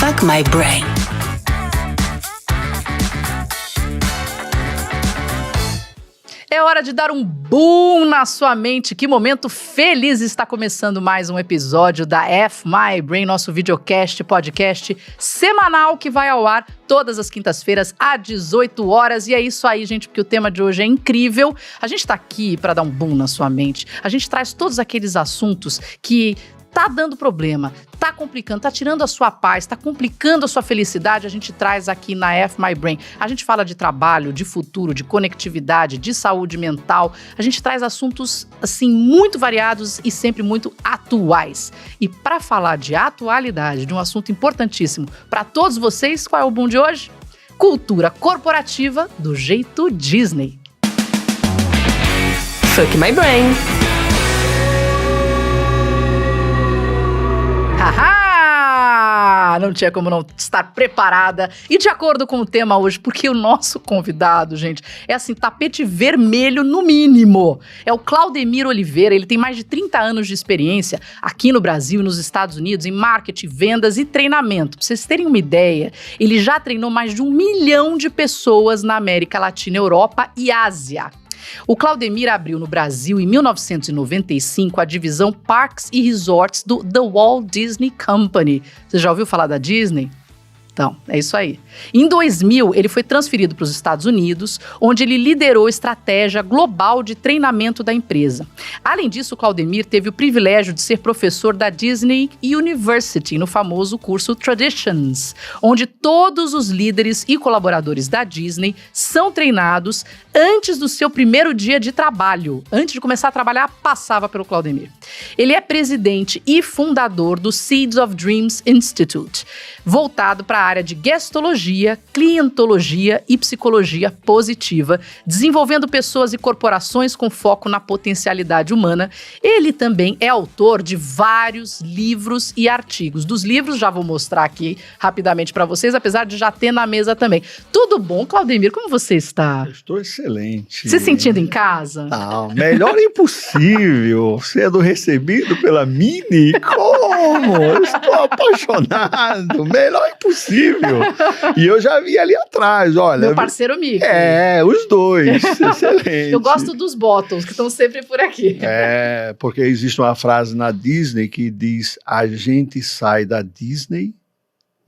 Fuck My Brain. É hora de dar um boom na sua mente. Que momento feliz! Está começando mais um episódio da F My Brain, nosso videocast, podcast semanal que vai ao ar todas as quintas-feiras às 18 horas. E é isso aí, gente, porque o tema de hoje é incrível. A gente tá aqui para dar um boom na sua mente. A gente traz todos aqueles assuntos que tá dando problema, tá complicando, tá tirando a sua paz, tá complicando a sua felicidade, a gente traz aqui na F My Brain. A gente fala de trabalho, de futuro, de conectividade, de saúde mental. A gente traz assuntos, assim, muito variados e sempre muito atuais. E para falar de atualidade, de um assunto importantíssimo para todos vocês, qual é o boom de hoje? Cultura corporativa do jeito Disney. Fuck My Brain. Haha! Não tinha como não estar preparada e de acordo com o tema hoje, porque o nosso convidado, gente, é assim, tapete vermelho no mínimo. É o Claudemir Oliveira, ele tem mais de 30 anos de experiência aqui no Brasil e nos Estados Unidos em marketing, vendas e treinamento. Pra vocês terem uma ideia, ele já treinou mais de 1 milhão de pessoas na América Latina, Europa e Ásia. O Claudemir abriu no Brasil, em 1995, a divisão Parks e Resorts do The Walt Disney Company. Você já ouviu falar da Disney? Então, é isso aí. Em 2000, ele foi transferido para os Estados Unidos, onde ele liderou a estratégia global de treinamento da empresa. Além disso, o Claudemir teve o privilégio de ser professor da Disney University, no famoso curso Traditions, onde todos os líderes e colaboradores da Disney são treinados antes do seu primeiro dia de trabalho. Antes de começar a trabalhar, passava pelo Claudemir. Ele é presidente e fundador do Seeds of Dreams Institute, voltado para a área de gestologia, clientologia e psicologia positiva, desenvolvendo pessoas e corporações com foco na potencialidade humana. Ele também é autor de vários livros e artigos. Dos livros, já vou mostrar aqui rapidamente para vocês, apesar de já ter na mesa também. Tudo bom, Claudemir? Como você está? Eu estou excelente. Se sentindo em casa? Não, melhor impossível. Sendo recebido pela Mini, como? Eu estou apaixonado. Melhor impossível. E eu já vi ali atrás, olha. Meu parceiro Mickey. É, os dois. Excelente. Eu gosto dos Bottles, que estão sempre por aqui. É, porque existe uma frase na Disney que diz: a gente sai da Disney,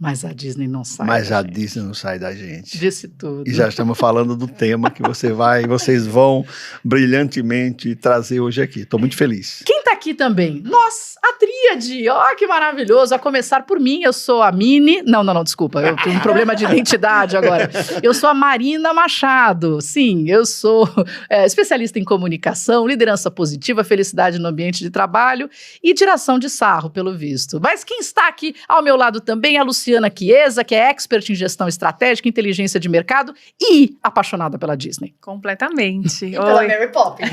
mas a Disney não sai. Mas a Disney não sai da gente. Disse tudo. E já estamos falando do tema que vocês vão brilhantemente trazer hoje aqui. Estou muito feliz. Quem tá aqui também? Nossa, a tríade. Ó, que maravilhoso. A começar por mim, eu sou a Mini. Não, desculpa. Eu tenho um problema de identidade agora. Eu sou a Marina Machado. Sim, eu sou especialista em comunicação, liderança positiva, felicidade no ambiente de trabalho e tiração de sarro, pelo visto. Mas quem está aqui ao meu lado também é a Luciana Chiesa, que é expert em gestão estratégica, inteligência de mercado e apaixonada pela Disney. Completamente. E pela Mary Poppins.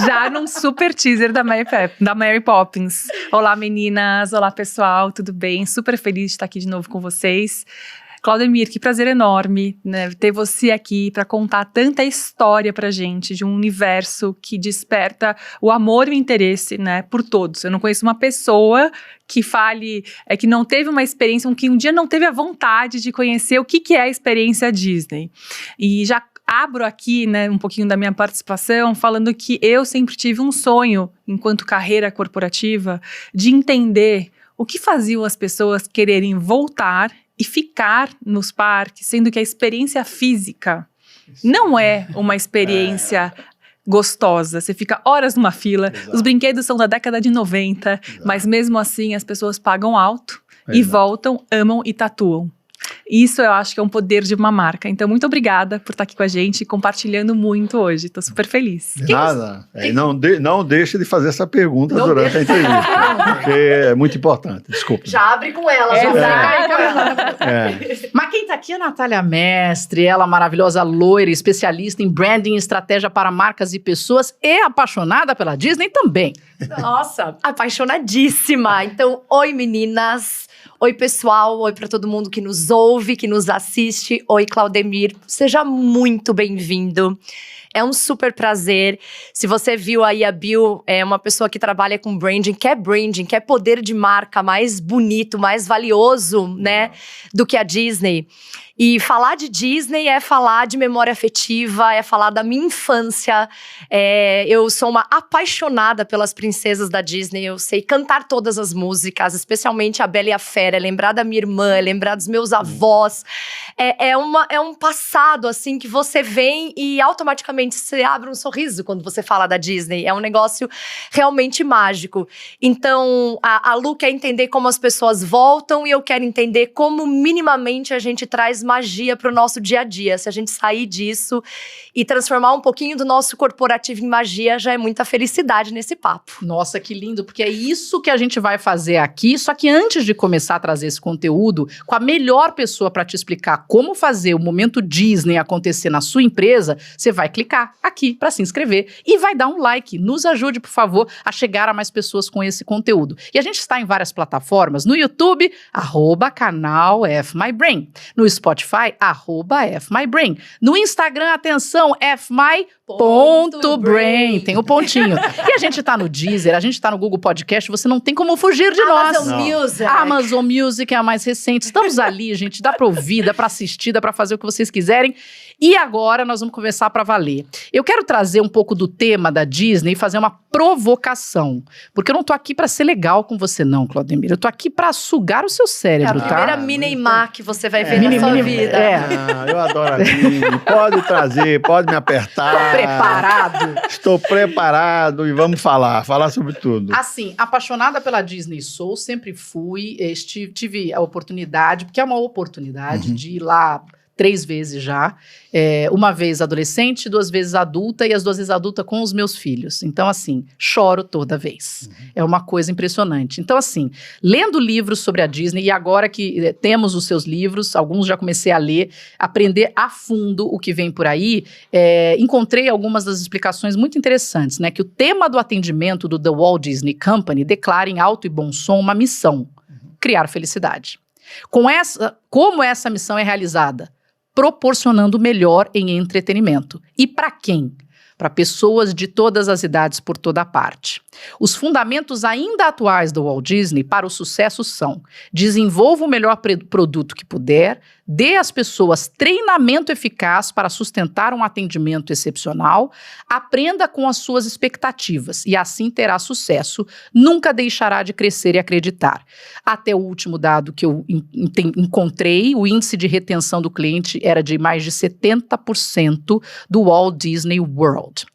Já num super teaser da Mary Poppins. Olá, meninas. Olá, pessoal. Tudo bem? Super feliz de estar aqui de novo com vocês. Claudemir, que prazer enorme, né, ter você aqui para contar tanta história pra gente de um universo que desperta o amor e o interesse, né, por todos. Eu não conheço uma pessoa que fale, que não teve uma experiência, que um dia não teve a vontade de conhecer o que é a experiência Disney. E já abro aqui, né, um pouquinho da minha participação, falando que eu sempre tive um sonho, enquanto carreira corporativa, de entender o que faziam as pessoas quererem voltar e ficar nos parques, sendo que a experiência física não é uma experiência gostosa. Você fica horas numa fila, Exato. Os brinquedos são da década de 90, Exato. Mas mesmo assim as pessoas pagam alto e voltam, amam e tatuam. Isso eu acho que é um poder de uma marca. Então, muito obrigada por estar aqui com a gente, compartilhando muito hoje. Estou super feliz. Nada. Não deixe de fazer essa pergunta durante a entrevista, porque é muito importante. Desculpa. Já abre com ela, já fica aí com ela. Mas quem tá aqui é a Natália Mestre, ela maravilhosa loira, especialista em branding e estratégia para marcas e pessoas e apaixonada pela Disney também. Nossa, apaixonadíssima. Então, oi meninas, oi pessoal, oi para todo mundo que nos ouve, que nos assiste. Oi Claudemir, seja muito bem-vindo. É um super prazer. Se você viu aí a Bill, é uma pessoa que trabalha com branding, quer poder de marca mais bonito, mais valioso, né, do que a Disney. E falar de Disney é falar de memória afetiva, é falar da minha infância. Eu sou uma apaixonada pelas princesas da Disney. Eu sei cantar todas as músicas, especialmente a Bela e a Fera. É lembrar da minha irmã, é lembrar dos meus avós. É um passado, assim, que você vem e automaticamente você abre um sorriso quando você fala da Disney. É um negócio realmente mágico. Então, a Lu quer entender como as pessoas voltam e eu quero entender como minimamente a gente traz magia para o nosso dia a dia. Se a gente sair disso e transformar um pouquinho do nosso corporativo em magia, já é muita felicidade nesse papo. Nossa, que lindo, porque é isso que a gente vai fazer aqui, só que antes de começar a trazer esse conteúdo, com a melhor pessoa para te explicar como fazer o momento Disney acontecer na sua empresa, você vai clicar aqui para se inscrever e vai dar um like. Nos ajude, por favor, a chegar a mais pessoas com esse conteúdo. E a gente está em várias plataformas, no YouTube, @canal FMyBrain, no Spotify, @FMyBrain, no Instagram, atenção, FMy.brain, tem o pontinho. E a gente tá no Deezer, a gente tá no Google Podcast, você não tem como fugir de nós. Music. A Amazon Music é a mais recente. Estamos ali, gente, dá pra ouvir, dá pra assistir, dá pra fazer o que vocês quiserem. E agora nós vamos conversar pra valer. Eu quero trazer um pouco do tema da Disney e fazer uma provocação. Porque eu não tô aqui pra ser legal com você não, Claudemir. Eu tô aqui pra sugar o seu cérebro, É a tá? primeira Minimar que você vai ver na sua vida. Eu adoro a Disney. Pode trazer, pode me apertar. Preparado? Estou preparado e vamos falar sobre tudo. Assim, apaixonada pela Disney sou, sempre fui, tive a oportunidade, porque é uma oportunidade de ir lá 3 vezes já, uma vez adolescente, 2 vezes adulta e as 2 vezes adulta com os meus filhos. Então, assim, choro toda vez. É uma coisa impressionante. Então, assim, lendo livros sobre a Disney, e agora que temos os seus livros, alguns já comecei a ler, aprender a fundo o que vem por aí, encontrei algumas das explicações muito interessantes, né? Que o tema do atendimento do The Walt Disney Company declara em alto e bom som uma missão: criar felicidade. Como essa missão é realizada? Proporcionando o melhor em entretenimento. E para quem? Para pessoas de todas as idades por toda parte. Os fundamentos ainda atuais do Walt Disney para o sucesso são: desenvolva o melhor produto que puder, dê às pessoas treinamento eficaz para sustentar um atendimento excepcional, aprenda com as suas expectativas e assim terá sucesso, nunca deixará de crescer e acreditar. Até o último dado que eu encontrei, o índice de retenção do cliente era de mais de 70% do Walt Disney World.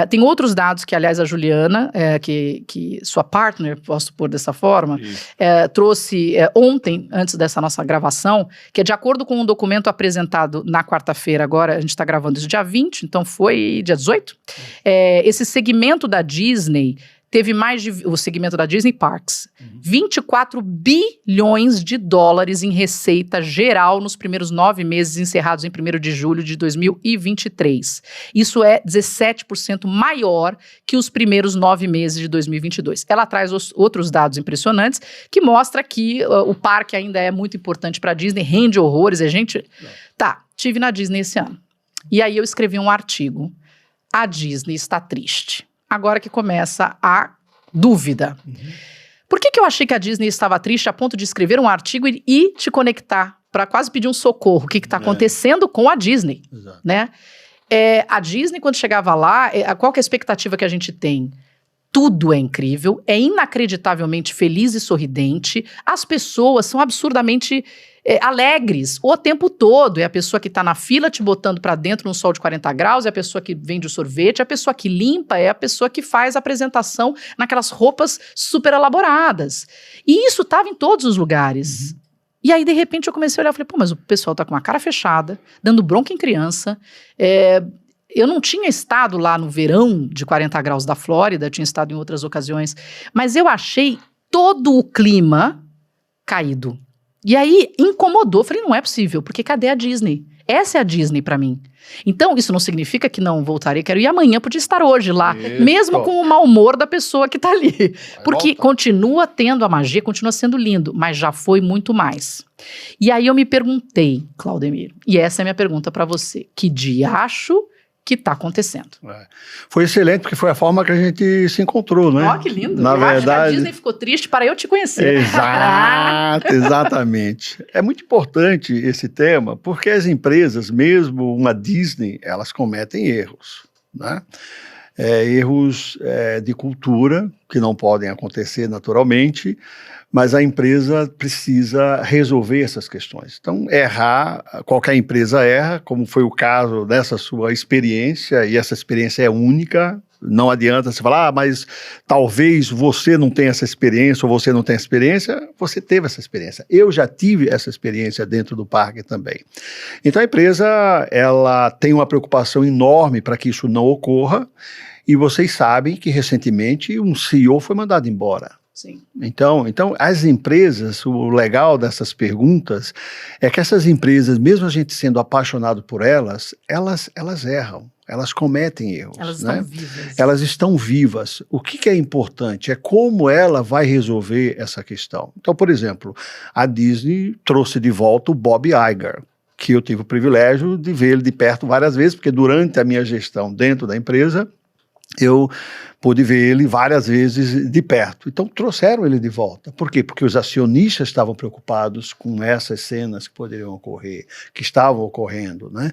Tem outros dados que, aliás, a Juliana, que sua partner, posso pôr dessa forma, trouxe ontem, antes dessa nossa gravação, que é de acordo com um documento apresentado na quarta-feira, agora a gente está gravando isso dia 20, então foi dia 18, esse segmento da Disney teve o segmento da Disney Parks, 24 bilhões de dólares em receita geral nos primeiros 9 meses encerrados em 1º de julho de 2023. Isso é 17% maior que os primeiros 9 meses de 2022. Ela traz outros dados impressionantes que mostra que o parque ainda é muito importante para a Disney, rende horrores. Tive na Disney esse ano. E aí eu escrevi um artigo. A Disney está triste. Agora que começa a dúvida. Por que eu achei que a Disney estava triste a ponto de escrever um artigo e te conectar para quase pedir um socorro? O que está acontecendo com a Disney? Exato. Né? A Disney, quando chegava lá, qual que é a expectativa que a gente tem? Tudo é incrível, é inacreditavelmente feliz e sorridente, as pessoas são absurdamente alegres o tempo todo. É a pessoa que está na fila te botando para dentro num sol de 40 graus, é a pessoa que vende o sorvete, é a pessoa que limpa, é a pessoa que faz a apresentação naquelas roupas super elaboradas. E isso estava em todos os lugares. E aí, de repente, eu comecei a olhar e falei, mas o pessoal tá com a cara fechada, dando bronca em criança. Eu não tinha estado lá no verão de 40 graus da Flórida, eu tinha estado em outras ocasiões, mas eu achei todo o clima caído. E aí, incomodou. Falei, não é possível, porque cadê a Disney? Essa é a Disney pra mim. Então, isso não significa que não voltarei, quero ir amanhã, podia estar hoje lá, mesmo com o mau humor da pessoa que tá ali. Porque continua tendo a magia, continua sendo lindo, mas já foi muito mais. E aí eu me perguntei, Claudemir, e essa é a minha pergunta pra você, que diacho que está acontecendo. Foi excelente, porque foi a forma que a gente se encontrou, né? Ó, que lindo. Na eu acho que verdade, a Disney ficou triste para eu te conhecer. Exato, exatamente. É muito importante esse tema, porque as empresas, mesmo uma Disney, elas cometem erros, né? Erros de cultura, que não podem acontecer naturalmente, mas a empresa precisa resolver essas questões. Então, errar, qualquer empresa erra, como foi o caso dessa sua experiência, e essa experiência é única. Não adianta você falar, mas talvez você não tenha essa experiência, ou você não tenha experiência. Você teve essa experiência. Eu já tive essa experiência dentro do parque também. Então, a empresa, ela tem uma preocupação enorme para que isso não ocorra, e vocês sabem que, recentemente, um CEO foi mandado embora. Sim. Então, as empresas, o legal dessas perguntas é que essas empresas, mesmo a gente sendo apaixonado por elas erram, elas cometem erros. Elas né? estão vivas. Elas estão vivas. O que é importante é como ela vai resolver essa questão. Então, por exemplo, a Disney trouxe de volta o Bob Iger, que eu tive o privilégio de ver ele de perto várias vezes, porque durante a minha gestão dentro da empresa, eu pude ver ele várias vezes de perto. Então trouxeram ele de volta. Por quê? Porque os acionistas estavam preocupados com essas cenas que poderiam ocorrer, que estavam ocorrendo, né?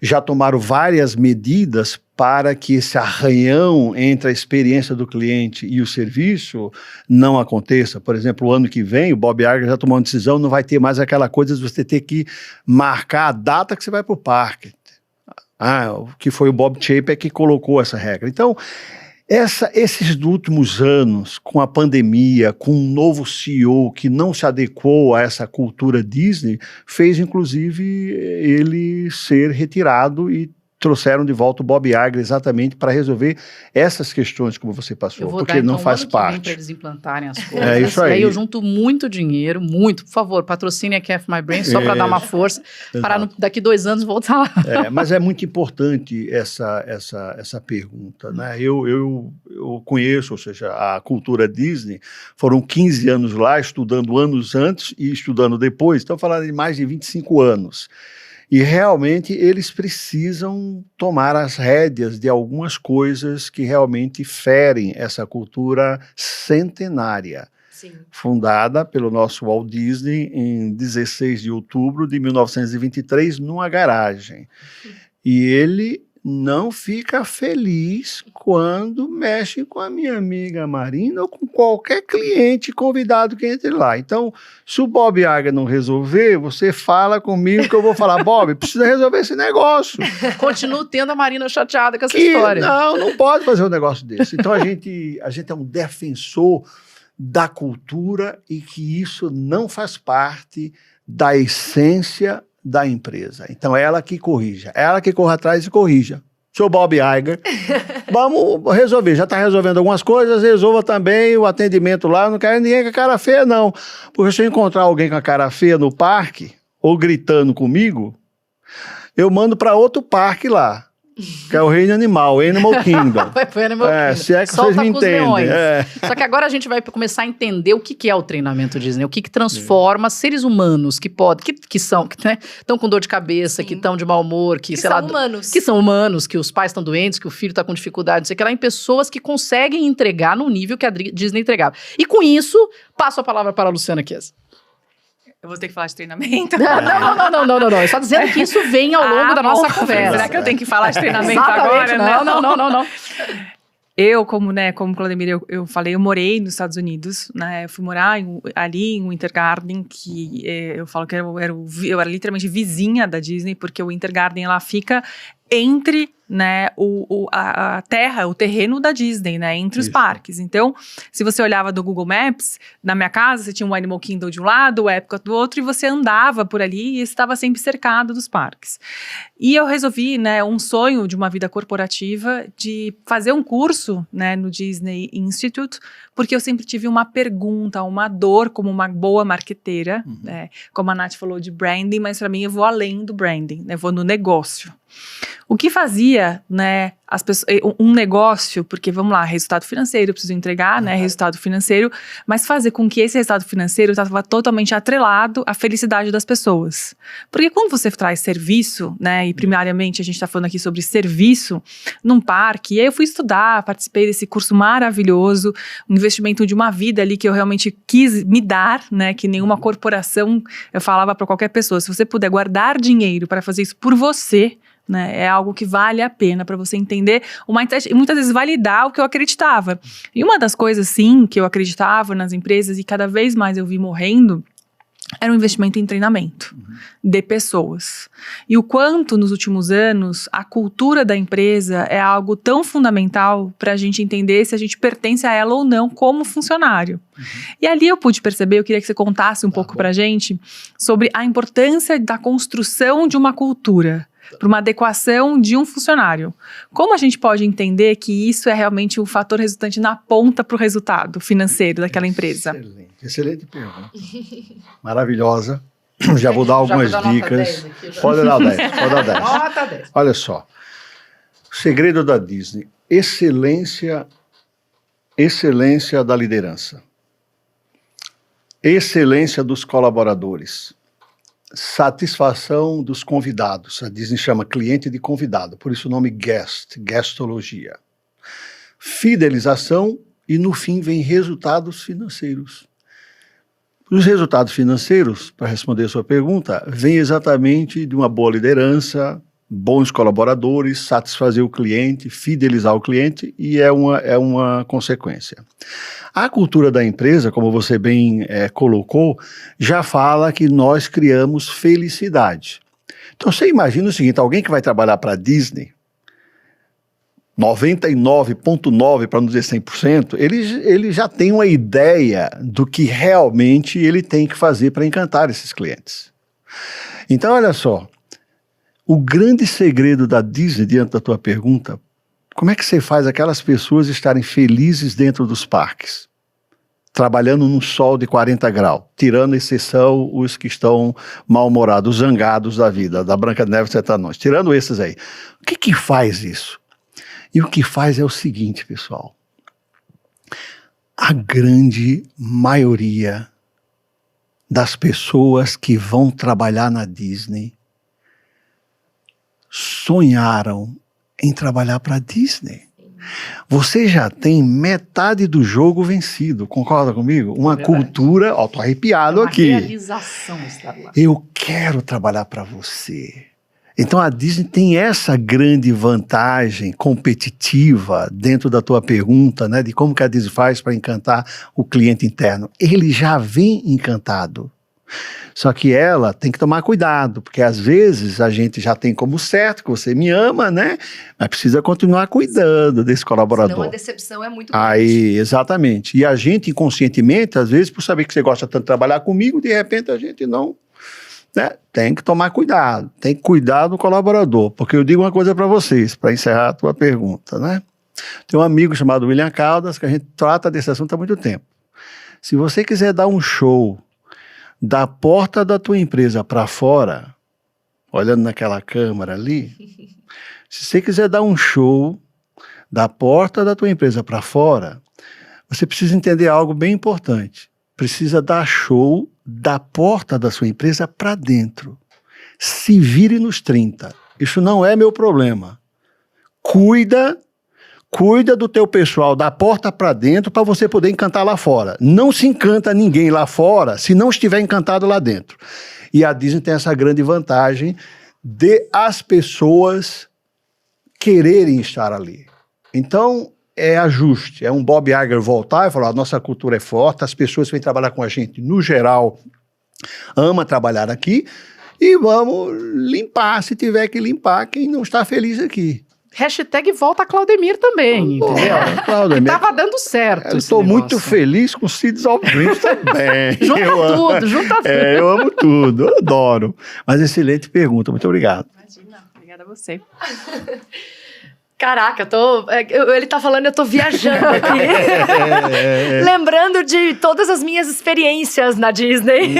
Já tomaram várias medidas para que esse arranhão entre a experiência do cliente e o serviço não aconteça. Por exemplo, o ano que vem, o Bob Iger já tomou uma decisão, não vai ter mais aquela coisa de você ter que marcar a data que você vai para o parque. O que foi o Bob Chapek que colocou essa regra. Então, esses últimos anos, com a pandemia, com um novo CEO que não se adequou a essa cultura Disney, fez inclusive ele ser retirado e trouxeram de volta o Bob Iger exatamente para resolver essas questões como você passou, porque não faz parte. Para eles implantarem as coisas. É isso aí. Eu junto muito dinheiro, muito. Por favor, patrocine a Caf My Brain só para dar uma força, para daqui 2 anos voltar lá. Mas é muito importante essa pergunta, né? Eu conheço, ou seja, a cultura Disney, foram 15 anos lá, estudando anos antes e estudando depois, estão falando de mais de 25 anos. E realmente eles precisam tomar as rédeas de algumas coisas que realmente ferem essa cultura centenária. Sim. Fundada pelo nosso Walt Disney em 16 de outubro de 1923, numa garagem. E ele não fica feliz quando mexe com a minha amiga Marina ou com qualquer cliente convidado que entre lá. Então, se o Bob Iger não resolver, você fala comigo que eu vou falar, Bob, precisa resolver esse negócio. Continuo tendo a Marina chateada com essa história. Não pode fazer um negócio desse. Então, a gente é um defensor da cultura e que isso não faz parte da essência da empresa. Então, ela que corrija. Ela que corra atrás e corrija. Sou Bob Iger. Vamos resolver. Já está resolvendo algumas coisas, resolva também o atendimento lá. Eu não quero ninguém com a cara feia, não. Porque se eu encontrar alguém com a cara feia no parque, ou gritando comigo, eu mando para outro parque lá. Que é o Reino Animal, Animal Kingdom. Foi Animal Kingdom. Se é que Solta vocês me entendem. Só que agora a gente vai começar a entender o que é o treinamento Disney, o que transforma seres humanos que podem, que são, que estão com dor de cabeça, Sim. que estão de mau humor, que sei lá, humanos. que são humanos, que os pais estão doentes, que o filho está com dificuldade, não sei o que lá, em pessoas que conseguem entregar no nível que a Disney entregava. E com isso, passo a palavra para a Luciana Chiesa. Eu vou ter que falar de treinamento? Não. Eu só dizendo que isso vem ao longo da nossa conversa. Será que eu tenho que falar de treinamento Exatamente, agora? Não. Eu, como Claudemir, eu falei, eu morei nos Estados Unidos, né? Eu fui morar ali em Winter Garden, que eu falo que eu era literalmente vizinha da Disney, porque o Winter Garden, ela fica entre, né, a terra, o terreno da Disney, né, entre os parques. Então, se você olhava do Google Maps, na minha casa, você tinha o Animal Kingdom de um lado, o Epcot do outro, e você andava por ali e estava sempre cercado dos parques. E eu resolvi, né, um sonho de uma vida corporativa, de fazer um curso, né, no Disney Institute, porque eu sempre tive uma pergunta, uma dor como uma boa marqueteira, né? Como a Nath falou de branding, mas para mim eu vou além do branding, né? Eu vou no negócio. O que fazia, né, as pessoas, um negócio, porque vamos lá, resultado financeiro, eu preciso entregar, né, resultado financeiro, mas fazer com que esse resultado financeiro estava totalmente atrelado à felicidade das pessoas. Porque quando você traz serviço, né, e primariamente a gente está falando aqui sobre serviço num parque, e aí eu fui estudar, participei desse curso maravilhoso, um investimento de uma vida ali que eu realmente quis me dar, né, que nenhuma corporação, eu falava para qualquer pessoa, se você puder guardar dinheiro para fazer isso por você, né, é algo que vale a pena para você entender e muitas vezes validar o que eu acreditava. E uma das coisas, sim, que eu acreditava nas empresas e cada vez mais eu vi morrendo, era um investimento em treinamento de pessoas. E o quanto nos últimos anos a cultura da empresa é algo tão fundamental para a gente entender se a gente pertence a ela ou não como funcionário. E ali eu pude perceber, eu queria que você contasse um pouco para a gente sobre a importância da construção de uma cultura, para uma adequação de um funcionário. Como a gente pode entender que isso é realmente um fator resultante na ponta para o resultado financeiro daquela empresa? Excelente pergunta. Maravilhosa. Já vou dar algumas dicas. Pode dar 10, pode dar 10. Nota 10. Olha só. O segredo da Disney. Excelência da liderança. Excelência dos colaboradores. Satisfação dos convidados. A Disney chama cliente de convidado, por isso o nome guestologia. Fidelização e no fim vem resultados financeiros. Os resultados financeiros, para responder a sua pergunta, vem exatamente de uma boa liderança, bons colaboradores, satisfazer o cliente, fidelizar o cliente e é uma consequência. A cultura da empresa, como você bem colocou, já fala que nós criamos felicidade. Então você imagina o seguinte, alguém que vai trabalhar para a Disney, 99,9% para não dizer 100%, ele já tem uma ideia do que realmente ele tem que fazer para encantar esses clientes. Então olha só, o grande segredo da Disney, diante da tua pergunta, como é que você faz aquelas pessoas estarem felizes dentro dos parques? Trabalhando num sol de 40 graus, tirando exceção os que estão mal-humorados, zangados da vida, da Branca de Neve e Sete Anões, tirando esses aí. O que faz isso? E o que faz é o seguinte, pessoal. A grande maioria das pessoas que vão trabalhar na Disney sonharam em trabalhar para a Disney. Você já tem metade do jogo vencido, concorda comigo? Uma cultura, ó, tô arrepiado aqui. Realização estar lá. Eu quero trabalhar para você. Então a Disney tem essa grande vantagem competitiva dentro da tua pergunta, né, de como que a Disney faz para encantar o cliente interno. Ele já vem encantado. Só que ela tem que tomar cuidado, porque às vezes a gente já tem como certo que você me ama, né? Mas precisa continuar cuidando desse colaborador. Senão a decepção é muito grande. Aí, exatamente. E a gente inconscientemente, às vezes, por saber que você gosta tanto de trabalhar comigo, de repente a gente não... Né? Tem que tomar cuidado, tem que cuidar do colaborador. Porque eu digo uma coisa para vocês, para encerrar a tua pergunta, né? Tem um amigo chamado William Caldas, que a gente trata desse assunto há muito tempo. Se você quiser dar um show da porta da tua empresa para fora, olhando naquela câmera ali, se você quiser dar um show da porta da tua empresa para fora, você precisa entender algo bem importante. Precisa dar show da porta da sua empresa para dentro. Se vire nos 30. Isso não é meu problema. Cuida do teu pessoal da porta para dentro para você poder encantar lá fora. Não se encanta ninguém lá fora se não estiver encantado lá dentro. E a Disney tem essa grande vantagem de as pessoas quererem estar ali. Então, é ajuste. É um Bob Iger voltar e falar, nossa cultura é forte, as pessoas que vêm trabalhar com a gente, no geral, ama trabalhar aqui e vamos limpar, se tiver que limpar, quem não está feliz aqui. Hashtag volta a Claudemir também, entendeu? Claudemir, tava dando certo. Eu estou muito feliz com Seeds of Dreams também. Junta tudo. Eu amo tudo, eu adoro. Mas excelente pergunta, muito obrigado. Imagina, obrigada a você. Caraca, ele tá falando, eu tô viajando aqui. Lembrando de todas as minhas experiências na Disney.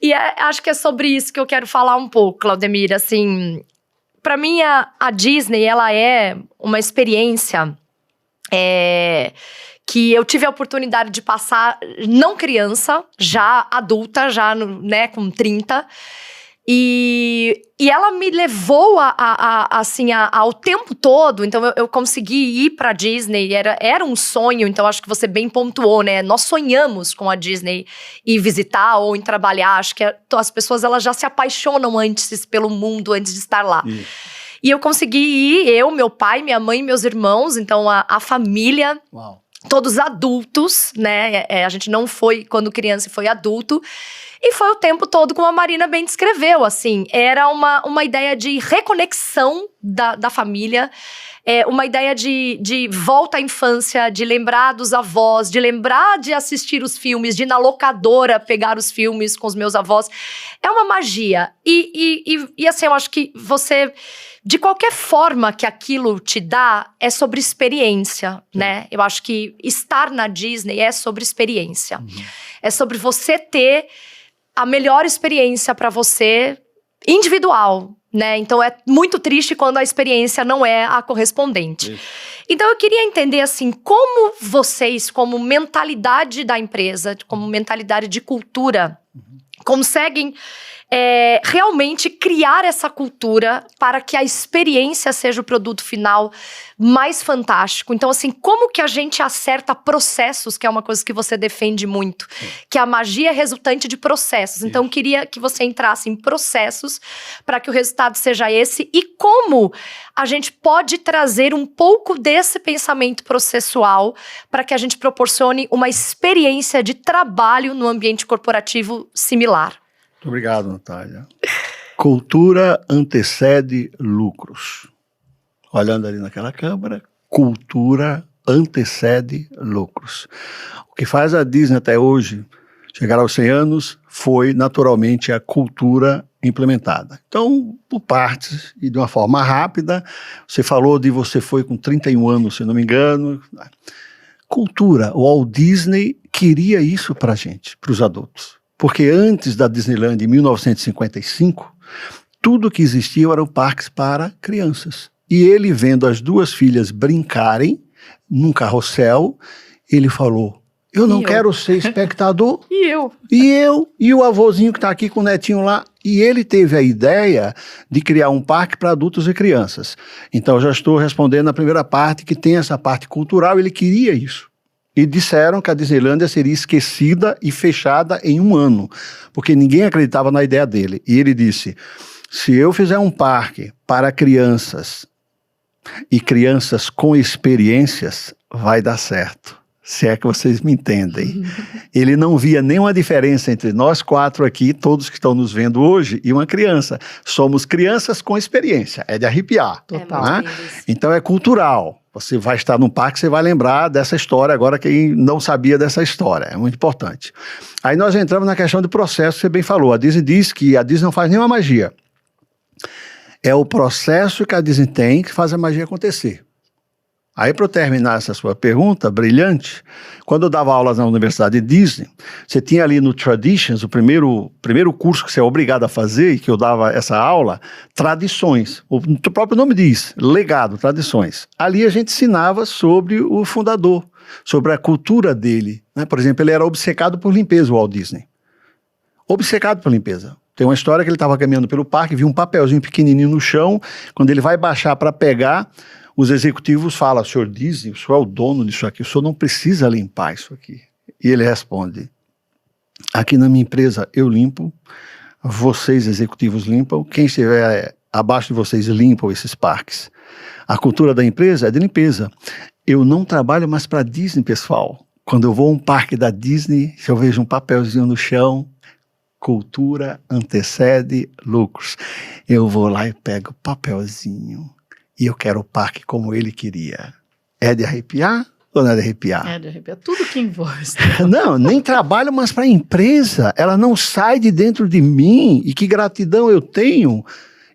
E acho que é sobre isso que eu quero falar um pouco, Claudemir. Assim, pra mim, a Disney, ela é uma experiência que eu tive a oportunidade de passar, não criança, já adulta, já né, com 30. E ela me levou ao tempo todo. Então eu consegui ir pra Disney, era um sonho. Então acho que você bem pontuou, né? Nós sonhamos com a Disney ir visitar ou em trabalhar. Acho que as pessoas, elas já se apaixonam antes pelo mundo, antes de estar lá. E eu consegui ir, eu, meu pai, minha mãe, meus irmãos. Então a família. Uau. Todos adultos, né? A gente não foi quando criança, foi adulto. E foi o tempo todo, como a Marina bem descreveu, assim. Era uma ideia de reconexão da família. Uma ideia de volta à infância, de lembrar dos avós, de lembrar de assistir os filmes, de ir na locadora pegar os filmes com os meus avós. É uma magia. E assim, eu acho que você... De qualquer forma que aquilo te dá, é sobre experiência, né? Eu acho que estar na Disney é sobre experiência. É sobre você ter a melhor experiência para você, individual, né? Então é muito triste quando a experiência não é a correspondente. Então eu queria entender, assim, como vocês, como mentalidade da empresa, como mentalidade de cultura, conseguem... realmente criar essa cultura para que a experiência seja o produto final mais fantástico. Então, assim, como que a gente acerta processos, que é uma coisa que você defende muito, que a magia é resultante de processos. Então, eu queria que você entrasse em processos para que o resultado seja esse e como a gente pode trazer um pouco desse pensamento processual para que a gente proporcione uma experiência de trabalho no ambiente corporativo similar. Muito obrigado, Natália. Cultura antecede lucros. Olhando ali naquela câmera, cultura antecede lucros. O que faz a Disney até hoje chegar aos 100 anos foi naturalmente a cultura implementada. Então, por partes e de uma forma rápida, você falou de você foi com 31 anos, se não me engano. Cultura, o Walt Disney queria isso para a gente, para os adultos. Porque antes da Disneyland, em 1955, tudo que existia eram parques para crianças. E ele, vendo as duas filhas brincarem num carrossel, ele falou, eu não quero ser espectador. E eu? E o avôzinho que está aqui com o netinho lá. E ele teve a ideia de criar um parque para adultos e crianças. Então, eu já estou respondendo a primeira parte, que tem essa parte cultural, ele queria isso. E disseram que a Disneylândia seria esquecida e fechada em 1 ano, porque ninguém acreditava na ideia dele. E ele disse, se eu fizer um parque para crianças e crianças com experiências, vai dar certo. Se é que vocês me entendem. Ele não via nenhuma diferença entre nós 4 aqui, todos que estão nos vendo hoje, e uma criança. Somos crianças com experiência, é de arrepiar. Total. Né? Então é cultural. Você vai estar num parque, você vai lembrar dessa história agora, quem não sabia dessa história, é muito importante. Aí nós entramos na questão do processo, você bem falou, a Disney diz que a Disney não faz nenhuma magia. É o processo que a Disney tem que faz a magia acontecer. Aí, para eu terminar essa sua pergunta brilhante, quando eu dava aulas na Universidade Disney, você tinha ali no Traditions, o primeiro curso que você é obrigado a fazer, e que eu dava essa aula, tradições. O próprio nome diz, legado, tradições. Ali a gente ensinava sobre o fundador, sobre a cultura dele. Né? Por exemplo, ele era obcecado por limpeza, o Walt Disney. Obcecado por limpeza. Tem uma história que ele estava caminhando pelo parque, viu um papelzinho pequenininho no chão, quando ele vai baixar para pegar, os executivos falam, senhor Disney, o senhor é o dono disso aqui, o senhor não precisa limpar isso aqui. E ele responde, aqui na minha empresa eu limpo, vocês executivos limpam, quem estiver abaixo de vocês limpam esses parques. A cultura da empresa é de limpeza. Eu não trabalho mais para a Disney, pessoal. Quando eu vou a um parque da Disney, se eu vejo um papelzinho no chão, cultura antecede lucros. Eu vou lá e pego o papelzinho. E eu quero o parque como ele queria. É de arrepiar ou não é de arrepiar? É de arrepiar. Tudo que envolve. Não, nem trabalho mais para a empresa. Ela não sai de dentro de mim. E que gratidão eu tenho.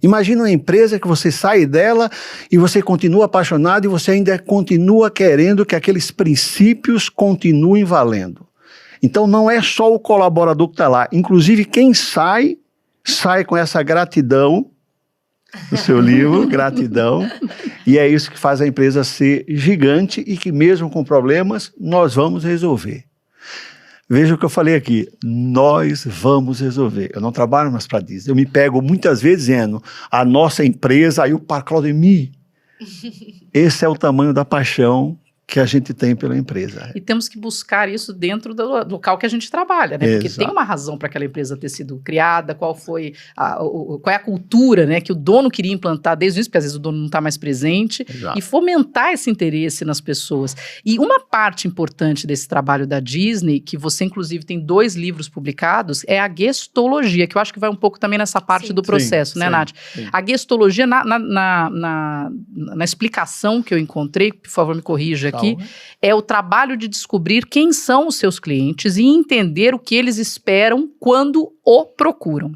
Imagina uma empresa que você sai dela e você continua apaixonado e você ainda continua querendo que aqueles princípios continuem valendo. Então não é só o colaborador que está lá. Inclusive quem sai com essa gratidão, no seu livro, gratidão, e é isso que faz a empresa ser gigante e que mesmo com problemas, nós vamos resolver. Veja o que eu falei aqui, nós vamos resolver. Eu não trabalho mais para Disney, eu me pego muitas vezes dizendo, a nossa empresa, aí o Claudemir, esse é o tamanho da paixão que a gente tem pela empresa. E temos que buscar isso dentro do local que a gente trabalha, né? Porque Exato. tem uma razão para aquela empresa ter sido criada, qual é a cultura, né, que o dono queria implantar desde o início, porque às vezes o dono não está mais presente, Exato. e fomentar esse interesse nas pessoas. E uma parte importante desse trabalho da Disney, que você inclusive tem 2 livros publicados, é a gestologia, que eu acho que vai um pouco também nessa parte Sim. do processo, Sim, né, sim, Nath? sim. A gestologia, na explicação que eu encontrei, por favor me corrija aqui, é o trabalho de descobrir quem são os seus clientes e entender o que eles esperam quando o procuram.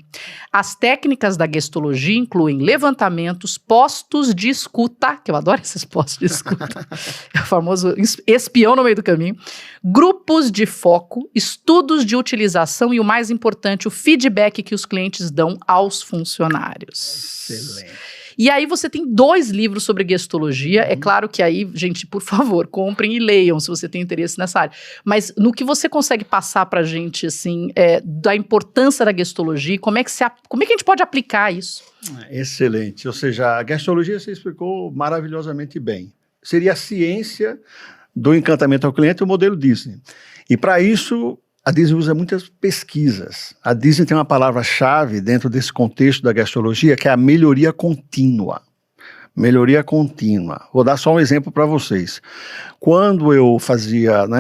As técnicas da gestologia incluem levantamentos, postos de escuta, que eu adoro esses postos de escuta, é o famoso espião no meio do caminho, grupos de foco, estudos de utilização e o mais importante, o feedback que os clientes dão aos funcionários. Excelente. E aí você tem 2 livros sobre gestologia. É claro que aí, gente, por favor, comprem e leiam se você tem interesse nessa área. Mas no que você consegue passar pra gente, assim, da importância da gestologia, como é que a gente pode aplicar isso? Excelente. Ou seja, a gestologia você explicou maravilhosamente bem. Seria a ciência do encantamento ao cliente, o modelo Disney. E para isso, a Disney usa muitas pesquisas. A Disney tem uma palavra-chave dentro desse contexto da gestologia, que é a melhoria contínua. Melhoria contínua. Vou dar só um exemplo para vocês. Quando eu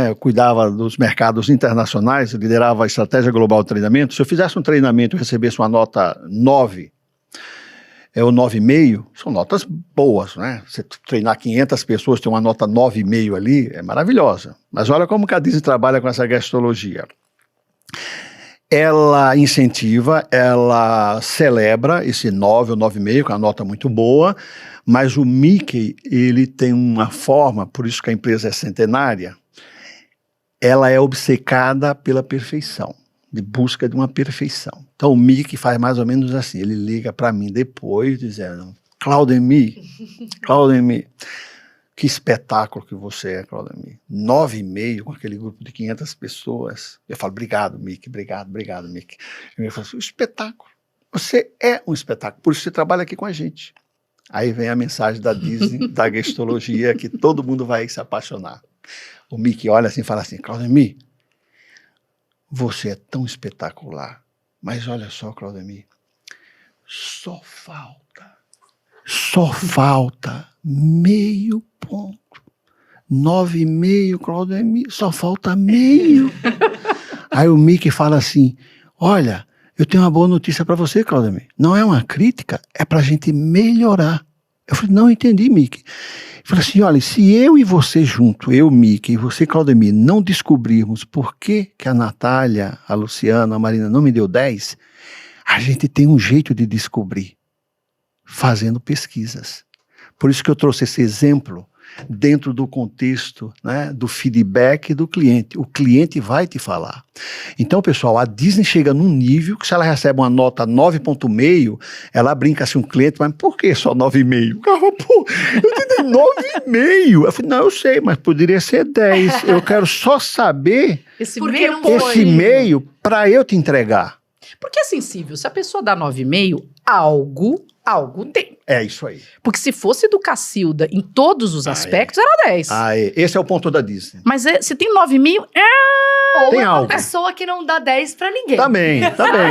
eu cuidava dos mercados internacionais, liderava a estratégia global de treinamento, se eu fizesse um treinamento e recebesse uma nota 9, ou 9,5, são notas boas, né? Você treinar 500 pessoas, ter uma nota 9,5 ali, é maravilhosa. Mas olha como que a Disney trabalha com essa gestologia. Ela incentiva, ela celebra esse 9 ou 9,5, que é uma nota muito boa, mas o Mickey, ele tem uma forma, por isso que a empresa é centenária, ela é obcecada pela perfeição, de busca de uma perfeição. Então o Mickey faz mais ou menos assim, ele liga para mim depois dizendo, Claudemir, que espetáculo que você é, Claudemir. 9,5 com aquele grupo de 500 pessoas. Eu falo, obrigado, Mickey, obrigado, Mickey. Ele fala assim, espetáculo, você é um espetáculo, por isso você trabalha aqui com a gente. Aí vem a mensagem da Disney, da gestologia, que todo mundo vai se apaixonar. O Mickey olha assim e fala assim, Claudemir, você é tão espetacular, mas olha só, Claudemir, só falta meio ponto. 9,5, Claudemir, só falta meio. Aí o Mickey fala assim, olha, eu tenho uma boa notícia para você, Claudemir. Não é uma crítica, é para a gente melhorar. Eu falei, não entendi, Mickey. Ele falou assim, olha, se eu e você junto, eu, Mickey, e você, Claudemir, não descobrirmos por que a Natália, a Luciana, a Marina não me deu 10, a gente tem um jeito de descobrir, fazendo pesquisas. Por isso que eu trouxe esse exemplo dentro do contexto, né, do feedback do cliente. O cliente vai te falar. Então, pessoal, a Disney chega num nível que se ela recebe uma nota 9,5, ela brinca assim, um cliente, mas por que só 9,5? O cara fala, pô, eu te dei 9,5. Eu falei, não, eu sei, mas poderia ser 10. Eu quero só saber Esse Porque meio não ponto. foi. esse meio para eu te entregar. Porque é sensível, se a pessoa dá 9,5, algo tem. É isso aí. Porque se fosse do Cacilda em todos os aspectos, era 10. Esse é o ponto da Disney. Mas se tem 9,5, Ou Tem é uma algo. pessoa que não dá 10 pra ninguém. Também.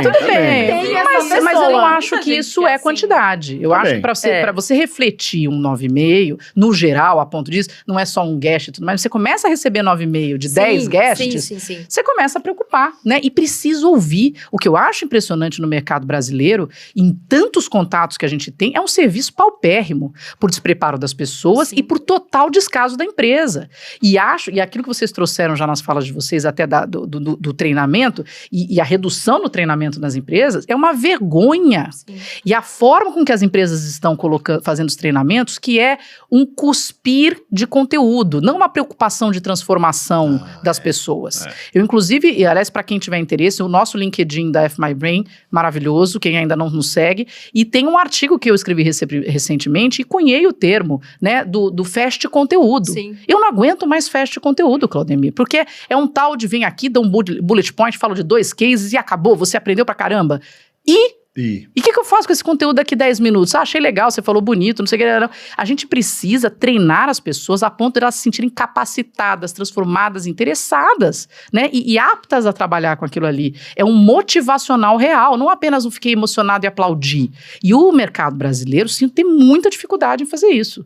tudo bem. Tem essa Mas eu pessoa. acho Muita que gente isso que é é assim. quantidade. Eu Tá acho bem. que pra É. você refletir um 9,5, no geral, a ponto disso, não é só um guest e tudo mais, você começa a receber 9,5 de 10 guests, Sim. você começa a preocupar, né? E precisa ouvir. O que eu acho impressionante no mercado brasileiro, em tantos contatos que a gente tem, é um serviço paupérrimo, por despreparo das pessoas Sim. e por total descaso da empresa. E aquilo que vocês trouxeram já nas falas de vocês, até do treinamento, e a redução no treinamento nas empresas, é uma vergonha. Sim. E a forma com que as empresas estão fazendo os treinamentos, que é um cuspir de conteúdo, não uma preocupação de transformação das pessoas. Eu, inclusive, e aliás, para quem tiver interesse, o nosso LinkedIn da FMyBrain, maravilhoso, quem ainda não nos segue, e tem um artigo que eu escrevi recentemente e cunhei o termo, né, do fast conteúdo. Sim. Eu não aguento mais fast conteúdo, Claudemir, porque é um tal de vem aqui, dá um bullet point, falo de 2 cases e acabou, você aprendeu pra caramba. E o que eu faço com esse conteúdo daqui 10 minutos? Achei legal, você falou bonito, não sei o que. Não. A gente precisa treinar as pessoas a ponto de elas se sentirem capacitadas, transformadas, interessadas, né? E aptas a trabalhar com aquilo ali. É um motivacional real, não apenas um fiquei emocionado e aplaudi. E o mercado brasileiro, sim, tem muita dificuldade em fazer isso.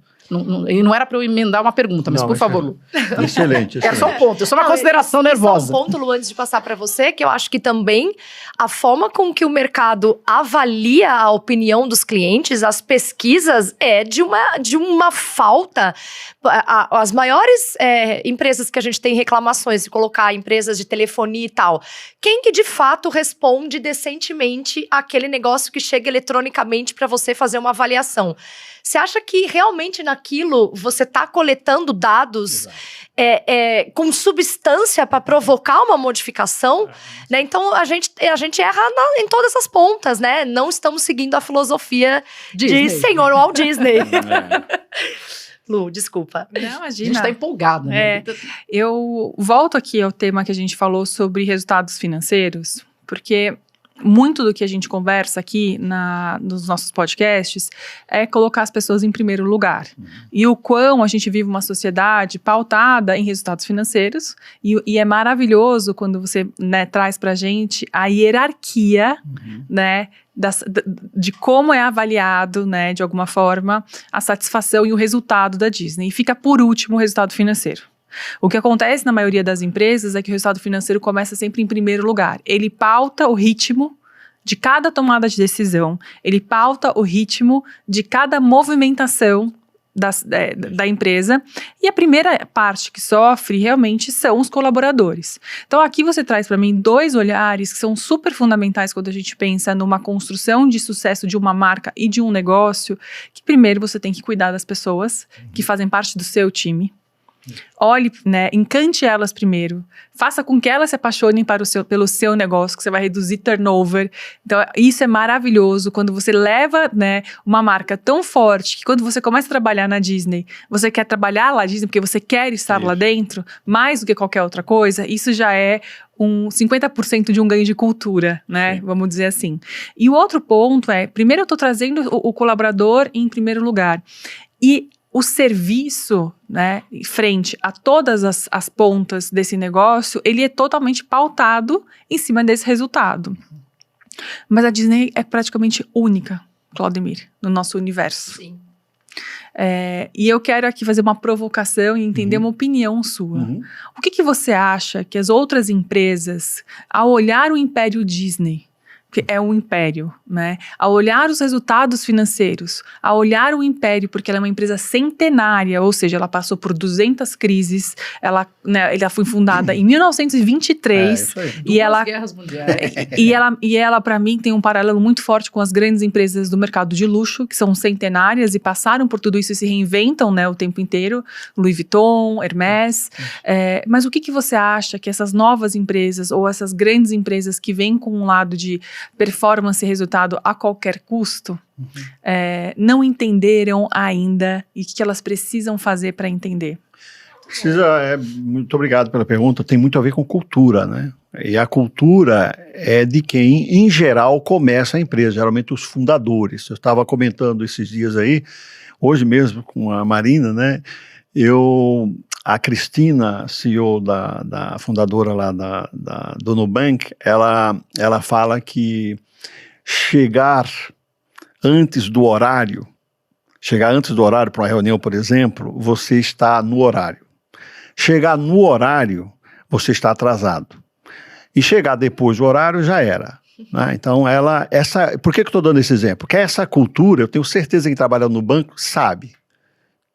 E não era para eu emendar uma pergunta, mas por favor, Lu. Excelente. Era só um ponto, é só uma consideração nervosa. Só um ponto, Lu, antes de passar para você, que eu acho que também a forma com que o mercado avalia a opinião dos clientes, as pesquisas, é de uma falta. As maiores empresas que a gente tem reclamações, de colocar empresas de telefonia e tal, quem que de fato responde decentemente aquele negócio que chega eletronicamente para você fazer uma avaliação? Você acha que realmente naquilo você está coletando dados com substância para provocar uma modificação? Né? Então a gente erra em todas as pontas, né? Não estamos seguindo a filosofia de senhor Walt Disney. Lu, desculpa. Não, A imagina. gente está empolgado, né? Eu volto aqui ao tema que a gente falou sobre resultados financeiros, porque muito do que a gente conversa aqui nos nossos podcasts é colocar as pessoas em primeiro lugar. E o quão a gente vive uma sociedade pautada em resultados financeiros, e é maravilhoso quando você, né, traz pra gente a hierarquia, né, de como é avaliado, né, de alguma forma, a satisfação e o resultado da Disney. E fica por último o resultado financeiro. O que acontece na maioria das empresas é que o resultado financeiro começa sempre em primeiro lugar. Ele pauta o ritmo de cada tomada de decisão, ele pauta o ritmo de cada movimentação da empresa, e a primeira parte que sofre realmente são os colaboradores. Então aqui você traz para mim 2 olhares que são super fundamentais quando a gente pensa numa construção de sucesso de uma marca e de um negócio, que primeiro você tem que cuidar das pessoas que fazem parte do seu time. Olhe, né, encante elas primeiro, faça com que elas se apaixonem pelo seu negócio, que você vai reduzir turnover. Então isso é maravilhoso quando você leva, né, uma marca tão forte que quando você começa a trabalhar na Disney, você quer trabalhar lá na Disney porque você quer estar lá dentro, mais do que qualquer outra coisa. Isso já é 50% de um ganho de cultura, né? Sim. Vamos dizer assim. E o outro ponto é, primeiro eu estou trazendo o colaborador em primeiro lugar, e o serviço, né, frente a todas as pontas desse negócio, ele é totalmente pautado em cima desse resultado. Mas a Disney é praticamente única, Claudemir, no nosso universo. Sim. E eu quero aqui fazer uma provocação e entender uma opinião sua. O que você acha que as outras empresas, ao olhar o império Disney, que é um império, né? A olhar os resultados financeiros, a olhar o império, porque ela é uma empresa centenária, ou seja, ela passou por 200 crises, ela foi fundada em 1923, e ela, guerras mundiais. e ela para mim tem um paralelo muito forte com as grandes empresas do mercado de luxo, que são centenárias e passaram por tudo isso e se reinventam, né, o tempo inteiro, Louis Vuitton, Hermès, mas o que você acha que essas novas empresas, ou essas grandes empresas que vêm com um lado de performance e resultado a qualquer custo, não entenderam ainda, e o que elas precisam fazer para entender? Muito obrigado pela pergunta. Tem muito a ver com cultura, né? E a cultura é de quem, em geral, começa a empresa, geralmente os fundadores. Eu estava comentando esses dias aí, hoje mesmo com a Marina, né? A Cristina, CEO da fundadora lá do Nubank, ela fala que chegar antes do horário para uma reunião, por exemplo, você está no horário. Chegar no horário, você está atrasado. E chegar depois do horário já era. Né? Então, por que eu estou dando esse exemplo? Porque essa cultura, eu tenho certeza que quem trabalha no banco sabe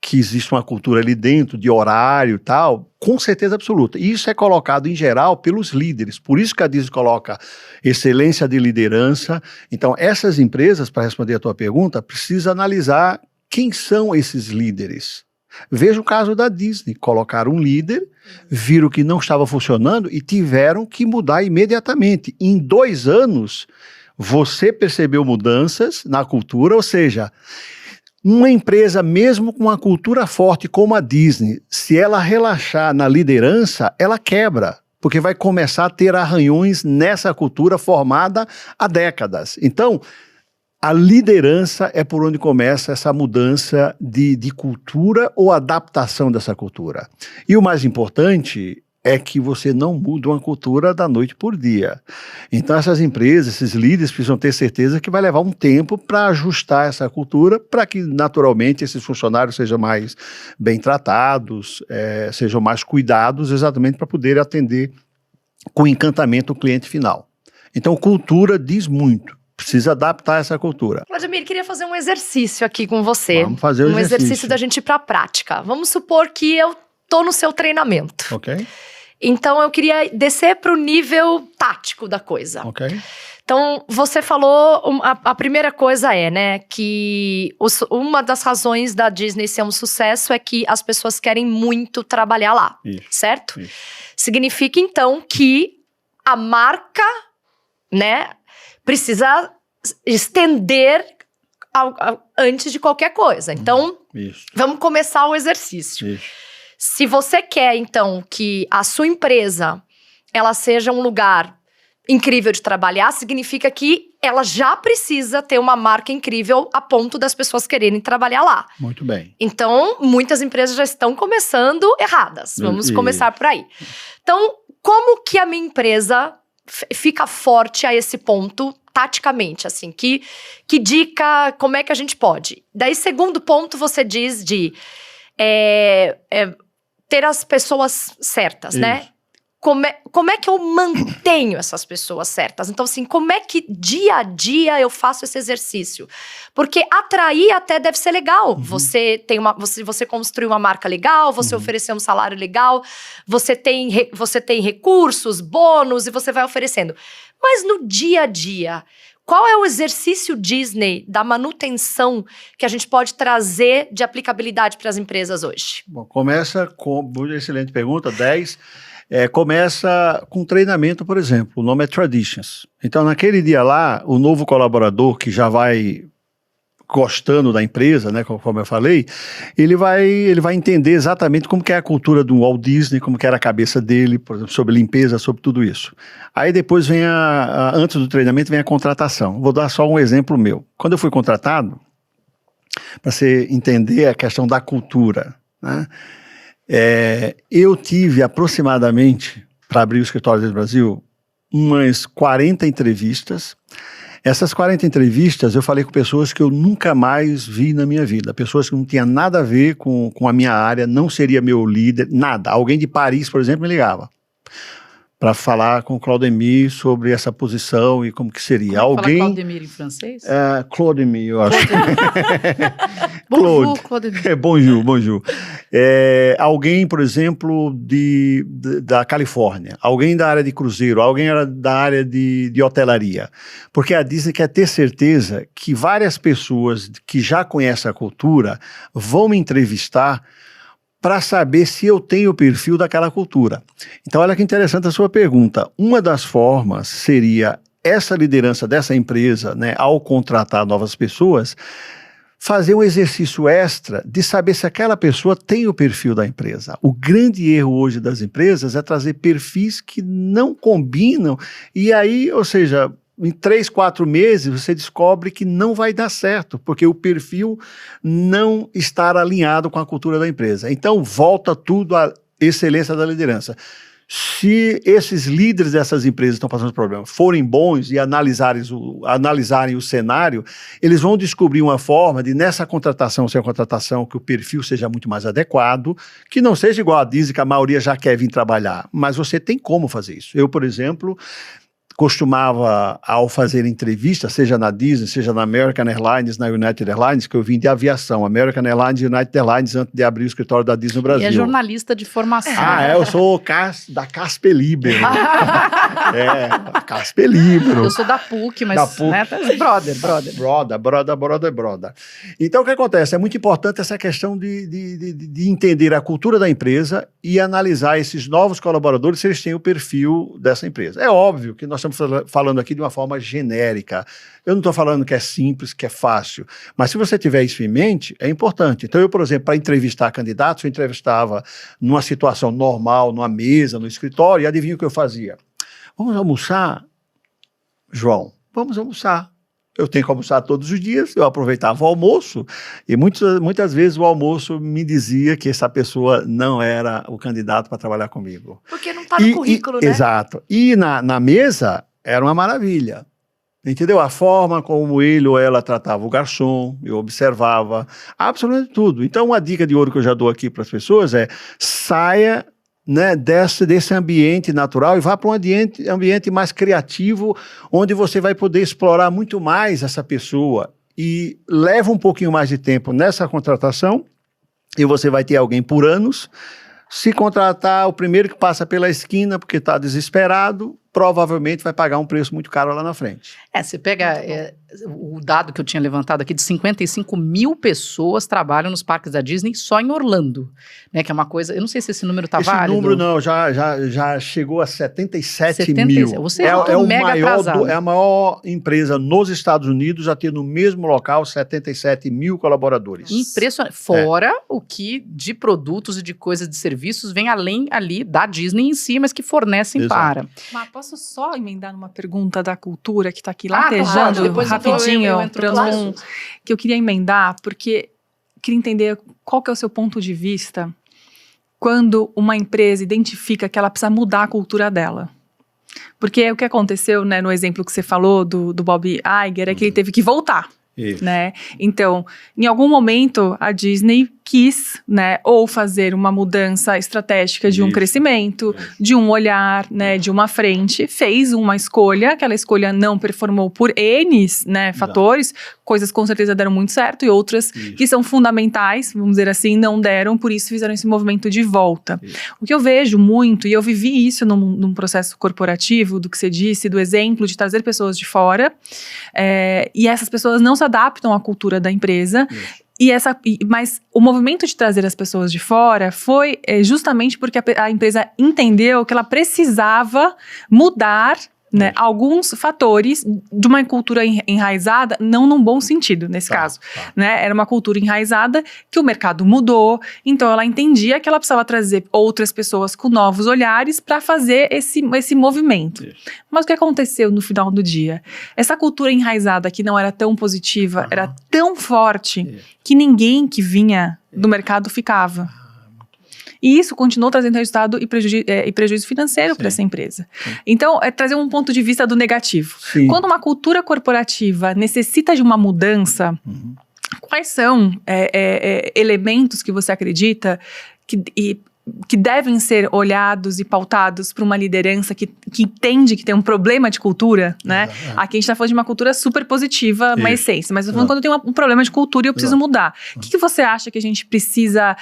que existe uma cultura ali dentro de horário e tal, com certeza absoluta. E isso é colocado em geral pelos líderes. Por isso que a Disney coloca excelência de liderança. Então, essas empresas, para responder a tua pergunta, precisam analisar quem são esses líderes. Veja o caso da Disney. Colocaram um líder, viram que não estava funcionando e tiveram que mudar imediatamente. Em 2 anos, você percebeu mudanças na cultura, ou seja, uma empresa, mesmo com uma cultura forte como a Disney, se ela relaxar na liderança, ela quebra, porque vai começar a ter arranhões nessa cultura formada há décadas. Então, a liderança é por onde começa essa mudança de cultura ou adaptação dessa cultura. E o mais importante é que você não muda uma cultura da noite por dia. Então essas empresas, esses líderes precisam ter certeza que vai levar um tempo para ajustar essa cultura, para que naturalmente esses funcionários sejam mais bem tratados, sejam mais cuidados, exatamente para poder atender com encantamento o cliente final. Então cultura diz muito. Precisa adaptar essa cultura. Vladimir, queria fazer um exercício aqui com você. Vamos fazer o exercício da gente ir para a prática. Vamos supor que eu tô no seu treinamento. Ok. Então, eu queria descer para o nível tático da coisa. Ok. Então, você falou, a primeira coisa é, né, que uma das razões da Disney ser um sucesso é que as pessoas querem muito trabalhar lá, certo? Isso. Significa, então, que a marca, né, precisa estender antes de qualquer coisa. Então, vamos começar o exercício. Isso. Se você quer, então, que a sua empresa ela seja um lugar incrível de trabalhar, significa que ela já precisa ter uma marca incrível a ponto das pessoas quererem trabalhar lá. Muito bem. Então, muitas empresas já estão começando erradas. Vamos começar por aí. Então, como que a minha empresa fica forte a esse ponto, taticamente, assim? Que dica, como é que a gente pode? Daí, segundo ponto, você diz de ter as pessoas certas, né? Como é que eu mantenho essas pessoas certas? Então, assim, como é que dia a dia eu faço esse exercício? Porque atrair até deve ser legal. Você construir uma marca legal, você oferecer um salário legal, você tem recursos, bônus e você vai oferecendo. Mas no dia a dia, qual é o exercício Disney da manutenção que a gente pode trazer de aplicabilidade para as empresas hoje? Bom, começa com, excelente pergunta, 10. Começa com treinamento, por exemplo, o nome é Traditions. Então, naquele dia lá, o novo colaborador que já vai gostando da empresa, né, conforme eu falei, ele vai entender exatamente como que é a cultura do Walt Disney, como que era a cabeça dele, por exemplo, sobre limpeza, sobre tudo isso. Aí depois vem antes do treinamento vem a contratação. Vou dar só um exemplo meu. Quando eu fui contratado, para você entender a questão da cultura, né, eu tive aproximadamente, para abrir o escritório do Brasil, umas 40 entrevistas. Essas 40 entrevistas eu falei com pessoas que eu nunca mais vi na minha vida, pessoas que não tinham nada a ver com a minha área, não seria meu líder, nada. Alguém de Paris, por exemplo, me ligava para falar com o Claudemir sobre essa posição e como que seria. Como fala Claudemir em francês? Claudemir, eu acho. Bonjour, Claudemir. Bonjour. Alguém, por exemplo, da Califórnia, alguém da área de cruzeiro, alguém da área de hotelaria. Porque a Disney quer ter certeza que várias pessoas que já conhecem a cultura vão me entrevistar para saber se eu tenho o perfil daquela cultura. Então, olha que interessante a sua pergunta. Uma das formas seria essa liderança dessa empresa, né, ao contratar novas pessoas, fazer um exercício extra de saber se aquela pessoa tem o perfil da empresa. O grande erro hoje das empresas é trazer perfis que não combinam, e aí, ou seja, em 3, 4 meses você descobre que não vai dar certo, porque o perfil não está alinhado com a cultura da empresa. Então volta tudo à excelência da liderança. Se esses líderes dessas empresas estão passando problema forem bons e analisarem o cenário, eles vão descobrir uma forma de, nessa contratação, ser uma contratação que o perfil seja muito mais adequado, que não seja igual a Disney, que a maioria já quer vir trabalhar, mas você tem como fazer isso. Eu, por exemplo, costumava, ao fazer entrevistas, seja na Disney, seja na American Airlines, na United Airlines, que eu vim de aviação, American Airlines e United Airlines, antes de abrir o escritório da Disney no Brasil. E é jornalista de formação. Eu sou da Casper Libero. Casper Libero. Eu sou da PUC, mas Da PUC. Né, brother. Então, o que acontece? É muito importante essa questão de entender a cultura da empresa e analisar esses novos colaboradores, se eles têm o perfil dessa empresa. É óbvio que nós estamos falando aqui de uma forma genérica. Eu não estou falando que é simples, que é fácil, mas se você tiver isso em mente, é importante. Então, eu, por exemplo, para entrevistar candidatos, eu entrevistava numa situação normal, numa mesa, no escritório, e adivinha o que eu fazia? Vamos almoçar, João? Vamos almoçar. Eu tenho que almoçar todos os dias, eu aproveitava o almoço, e muitas vezes o almoço me dizia que essa pessoa não era o candidato para trabalhar comigo. Porque não tá no currículo, né? Exato. E na mesa era uma maravilha. Entendeu? A forma como ele ou ela tratava o garçom, eu observava absolutamente tudo. Então, uma dica de ouro que eu já dou aqui para as pessoas é: saia, né, desse ambiente natural e vá para um ambiente mais criativo, onde você vai poder explorar muito mais essa pessoa, e leva um pouquinho mais de tempo nessa contratação, e você vai ter alguém por anos. Se contratar o primeiro que passa pela esquina porque está desesperado, provavelmente vai pagar um preço muito caro lá na frente. Você pega o dado que eu tinha levantado aqui, de 55 mil pessoas trabalham nos parques da Disney só em Orlando, né, que é uma coisa, eu não sei se esse número está válido. Esse número não, já chegou a 77 mil. Você é mega atrasado. É a maior empresa nos Estados Unidos a ter no mesmo local 77 mil colaboradores. Impressionante. Fora o que de produtos e de coisas de serviços vem além ali da Disney em si, mas que fornecem para. Mas posso só emendar numa pergunta da cultura que está aqui Claro, latejando depois rapidinho, eu entro que eu queria emendar, porque queria entender qual que é o seu ponto de vista quando uma empresa identifica que ela precisa mudar a cultura dela. Porque o que aconteceu, né, no exemplo que você falou do Bob Iger, é que ele teve que voltar. Né? Então, em algum momento, a Disney quis, né, ou fazer uma mudança estratégica de um crescimento, de um olhar, né, de uma frente, fez uma escolha, aquela escolha não performou por N, né, fatores, coisas com certeza deram muito certo, e outras que são fundamentais, vamos dizer assim, não deram, por isso fizeram esse movimento de volta. O que eu vejo muito, e eu vivi isso num processo corporativo, do que você disse, do exemplo de trazer pessoas de fora, e essas pessoas não se adaptam à cultura da empresa, mas o movimento de trazer as pessoas de fora foi justamente porque a empresa entendeu que ela precisava mudar, né, alguns fatores de uma cultura enraizada, não num bom sentido, nesse caso. Né? Era uma cultura enraizada que o mercado mudou, então ela entendia que ela precisava trazer outras pessoas com novos olhares para fazer esse movimento. Mas o que aconteceu no final do dia? Essa cultura enraizada que não era tão positiva, era tão forte, que ninguém que vinha do mercado ficava. E isso continuou trazendo resultado e prejuízo financeiro para essa empresa. Então, é trazer um ponto de vista do negativo. Quando uma cultura corporativa necessita de uma mudança, quais são elementos que você acredita que devem ser olhados e pautados por uma liderança que entende que tem um problema de cultura, né? Aqui a gente está falando de uma cultura super positiva, uma essência, mas eu tô falando quando tem um problema de cultura e eu preciso mudar. O que você acha que a gente precisa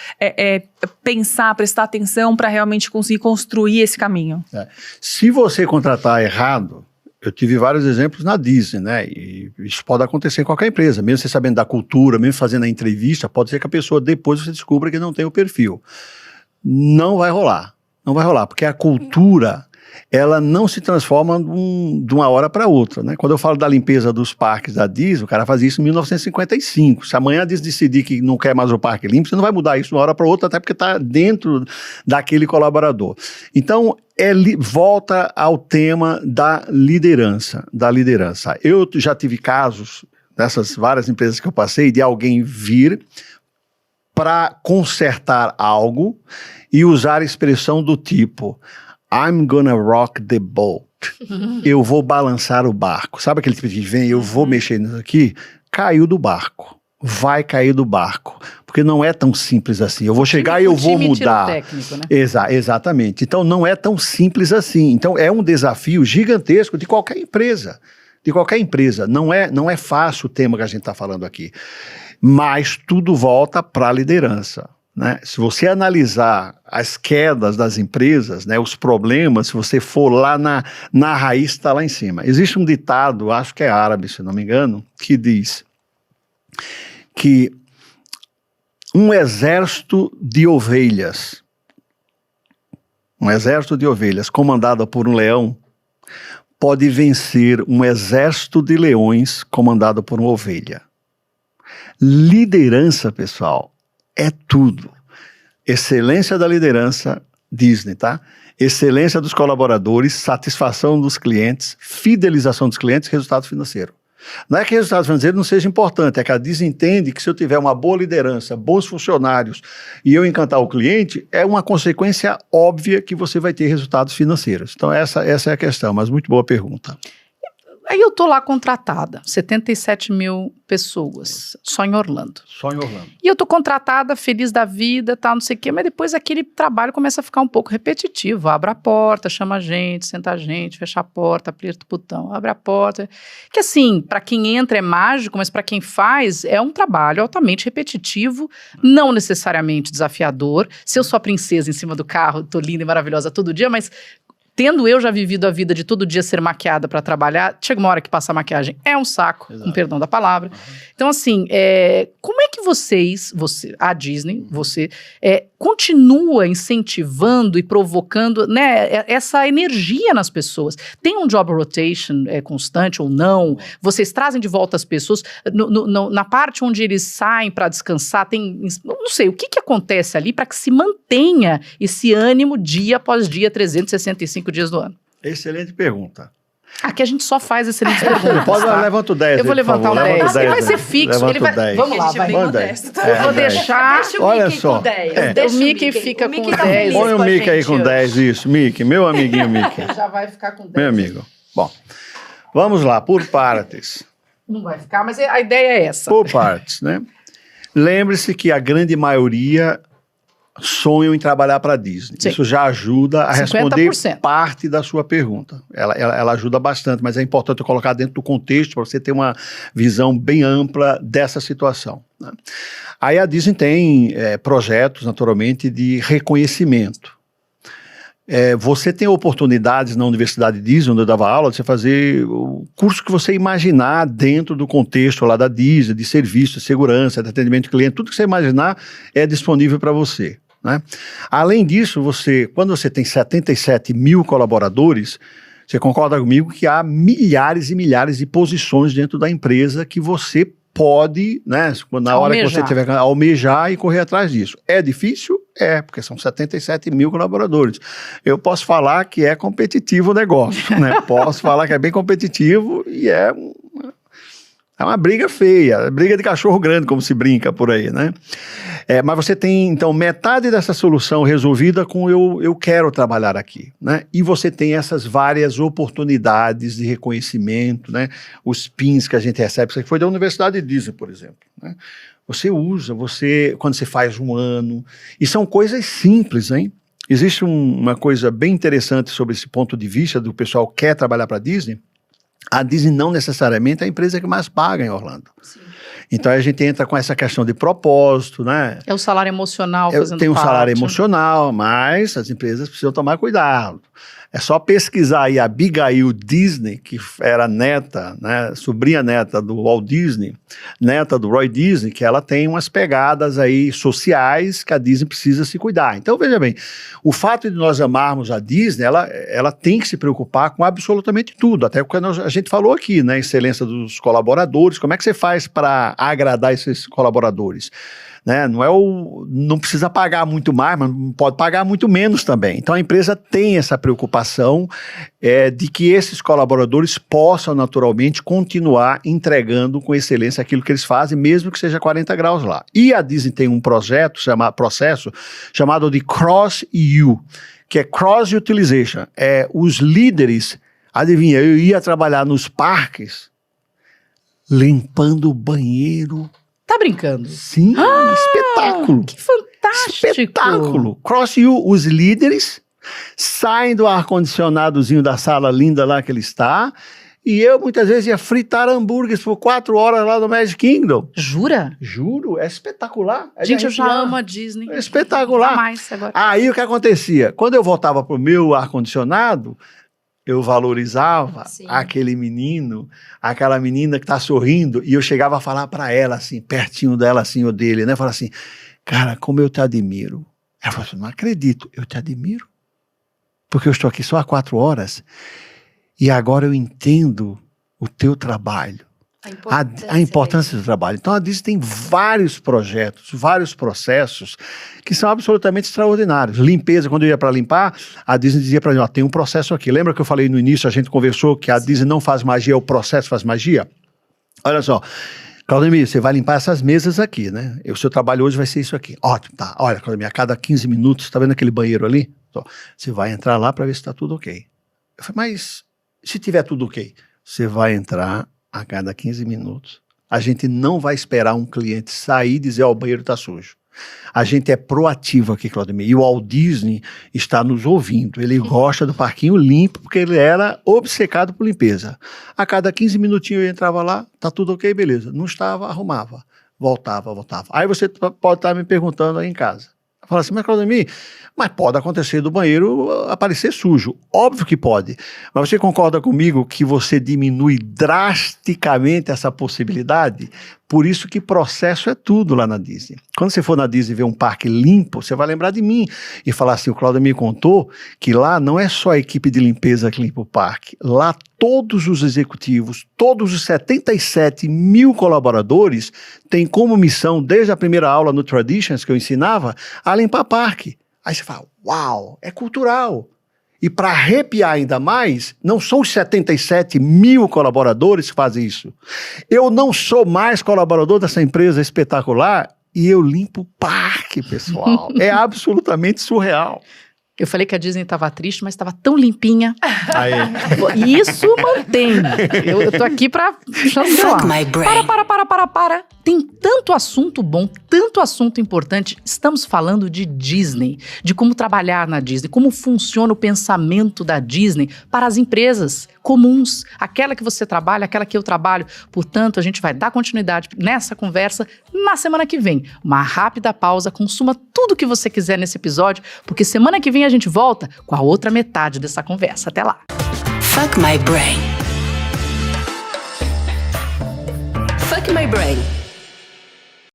pensar, prestar atenção para realmente conseguir construir esse caminho? Se você contratar errado, eu tive vários exemplos na Disney, né? E isso pode acontecer em qualquer empresa, mesmo você sabendo da cultura, mesmo fazendo a entrevista, pode ser que a pessoa depois você descubra que não tem o perfil. Não vai rolar, porque a cultura, ela não se transforma de uma hora para outra, né? Quando eu falo da limpeza dos parques da Disney, o cara fazia isso em 1955, se amanhã a Disney decidir que não quer mais o parque limpo, você não vai mudar isso de uma hora para outra, até porque está dentro daquele colaborador. Então, volta ao tema da liderança. Eu já tive casos, nessas várias empresas que eu passei, de alguém vir para consertar algo e usar a expressão do tipo I'm gonna rock the boat. Eu vou balançar o barco. Sabe aquele tipo de vem, eu vou mexer nisso aqui? Caiu do barco. vai cair do barco. Porque não é tão simples assim. Eu vou chegar e eu vou mudar. Técnico, né? Exatamente. Então, não é tão simples assim. Então, é um desafio gigantesco de qualquer empresa. De qualquer empresa. Não é fácil o tema que a gente está falando aqui. Mas tudo volta para a liderança. Né? Se você analisar as quedas das empresas, né, os problemas, se você for lá na raiz, está lá em cima. Existe um ditado, acho que é árabe, se não me engano, que diz que um exército de ovelhas comandado por um leão pode vencer um exército de leões comandado por uma ovelha. Liderança, pessoal, é tudo. Excelência da liderança, Disney, tá? Excelência dos colaboradores, satisfação dos clientes, fidelização dos clientes, resultado financeiro. Não é que resultado financeiro não seja importante, é que a Disney entende que se eu tiver uma boa liderança, bons funcionários e eu encantar o cliente, é uma consequência óbvia que você vai ter resultados financeiros. Então essa é a questão, mas muito boa pergunta. Aí eu tô lá contratada, 77 mil pessoas, só em Orlando. Só em Orlando. E eu tô contratada, feliz da vida, tal, não sei o quê, mas depois aquele trabalho começa a ficar um pouco repetitivo. Abre a porta, chama a gente, senta a gente, fecha a porta, aperta o botão, abre a porta. Que assim, para quem entra é mágico, mas para quem faz é um trabalho altamente repetitivo, não necessariamente desafiador. Se eu sou a princesa em cima do carro, tô linda e maravilhosa todo dia, mas tendo eu já vivido a vida de todo dia ser maquiada para trabalhar, chega uma hora que passar maquiagem é um saco, com perdão da palavra. Então, assim, como é que a Disney, continua incentivando e provocando, né, essa energia nas pessoas? Tem um job rotation constante ou não? Vocês trazem de volta as pessoas? Na parte onde eles saem para descansar, não sei, o que acontece ali para que se mantenha esse ânimo dia após dia, 365 dias do ano? Excelente pergunta. Aqui a gente só faz excelentes perguntas. Levanta o 10. Eu vou levantar o 10. Ele vai ser fixo. Vamos lá, vai. Eu vou deixar. Deixa o Mickey com 10. O Mickey fica com 10. Põe o Mickey aí com 10, isso. Mickey, meu amiguinho Mickey. Já vai ficar com 10. Meu amigo. Bom, vamos lá, por partes. Não vai ficar, mas a ideia é essa. Por partes, né? Lembre-se que a grande maioria sonham em trabalhar para a Disney. Sim. Isso já ajuda a 50%. responder parte da sua pergunta. Ela ajuda bastante, mas é importante eu colocar dentro do contexto para você ter uma visão bem ampla dessa situação. Né? Aí a Disney tem projetos, naturalmente, de reconhecimento. Você tem oportunidades na Universidade Disney, onde eu dava aula, de você fazer o curso que você imaginar dentro do contexto lá da Disney, de serviço, de segurança, de atendimento ao cliente, tudo que você imaginar é disponível para você. Né? Além disso, quando você tem 77 mil colaboradores, você concorda comigo que há milhares e milhares de posições dentro da empresa que você pode, né, na hora que você tiver que almejar e correr atrás disso. É difícil? Porque são 77 mil colaboradores. Eu posso falar que é competitivo o negócio, né? Posso falar que é bem competitivo e é uma briga feia, briga de cachorro grande, como se brinca por aí, né? Mas você tem, então, metade dessa solução resolvida com eu quero trabalhar aqui, né? E você tem essas várias oportunidades de reconhecimento, né? Os pins que a gente recebe, isso aqui foi da Universidade Disney, por exemplo, né? Você usa, quando você faz um ano, e são coisas simples, hein? Existe uma coisa bem interessante sobre esse ponto de vista do pessoal que quer trabalhar para a Disney. A Disney não necessariamente é a empresa que mais paga em Orlando. Sim. Então a gente entra com essa questão de propósito, né? É o salário emocional fazendo Tem um parte. salário emocional, mas as empresas precisam tomar cuidado. É só pesquisar aí a Abigail Disney, que era neta, né, sobrinha neta do Walt Disney, neta do Roy Disney, que ela tem umas pegadas aí sociais que a Disney precisa se cuidar. Então, veja bem, o fato de nós amarmos a Disney, ela tem que se preocupar com absolutamente tudo, até porque a gente falou aqui, né, excelência dos colaboradores, como é que você faz para agradar esses colaboradores? Né? Não precisa pagar muito mais, mas pode pagar muito menos também. Então a empresa tem essa preocupação de que esses colaboradores possam naturalmente continuar entregando com excelência aquilo que eles fazem, mesmo que seja 40 graus lá. E a Disney tem um processo chamado de Cross-U, que é Cross Utilization. Os líderes, adivinha, eu ia trabalhar nos parques limpando o banheiro Tá brincando? Sim, espetáculo. Que fantástico! Espetáculo. Cross-U, os líderes saem do ar-condicionadozinho da sala linda lá que ele está, e eu muitas vezes ia fritar hambúrgueres por 4 horas lá no Magic Kingdom. Jura? Juro, é espetacular. É de Gente, eu já arrepiar. amo a Disney. É espetacular. Mais agora. Aí o que acontecia? Quando eu voltava pro meu ar-condicionado, eu valorizava Sim. aquele menino, aquela menina que tá sorrindo, e eu chegava a falar para ela assim, pertinho dela assim, ou dele, né? Falar assim, cara, como eu te admiro. Ela falou assim, não acredito, eu te admiro. Porque eu estou aqui só há 4 horas, e agora eu entendo o teu trabalho. A importância do trabalho. Então a Disney tem vários projetos, vários processos que são absolutamente extraordinários. Limpeza, quando eu ia para limpar, a Disney dizia para mim, ó, tem um processo aqui. Lembra que eu falei no início, a gente conversou que a Disney não faz magia, o processo faz magia? Olha só, Claudemir, você vai limpar essas mesas aqui, né? O seu trabalho hoje vai ser isso aqui. Ótimo, tá. Olha, Claudemir, a cada 15 minutos, tá vendo aquele banheiro ali? Então, você vai entrar lá para ver se está tudo ok. Eu falei, mas se tiver tudo ok, você vai entrar a cada 15 minutos. A gente não vai esperar um cliente sair e dizer, ó, o banheiro está sujo. A gente é proativo aqui, Claudemir. E o Walt Disney está nos ouvindo. Ele gosta do parquinho limpo, porque ele era obcecado por limpeza. A cada 15 minutinhos eu entrava lá, tá tudo ok, beleza. Não estava, arrumava. Voltava. Aí você pode estar me perguntando aí em casa. Fala assim, mas Claudemir, mas pode acontecer do banheiro aparecer sujo. Óbvio que pode. Mas você concorda comigo que você diminui drasticamente essa possibilidade? Por isso que processo é tudo lá na Disney. Quando você for na Disney ver um parque limpo, você vai lembrar de mim e falar assim, o Claudio me contou que lá não é só a equipe de limpeza que limpa o parque. Lá todos os executivos, todos os 77 mil colaboradores têm como missão, desde a primeira aula no Traditions que eu ensinava, a limpar parque. Aí você fala, uau, é cultural. E para arrepiar ainda mais, não são os 77 mil colaboradores que fazem isso. Eu não sou mais colaborador dessa empresa espetacular e eu limpo o parque, pessoal. É absolutamente surreal. Eu falei que a Disney estava triste, mas estava tão limpinha. Aí. E isso mantém. Eu tô aqui pra chancelar. Para. Tem tanto assunto bom, tanto assunto importante. Estamos falando de Disney, de como trabalhar na Disney, como funciona o pensamento da Disney para as empresas comuns, aquela que você trabalha, aquela que eu trabalho. Portanto, a gente vai dar continuidade nessa conversa na semana que vem. Uma rápida pausa, consuma tudo que você quiser nesse episódio, porque semana que vem a gente volta com a outra metade dessa conversa. Até lá. Fuck my brain. Fuck my brain.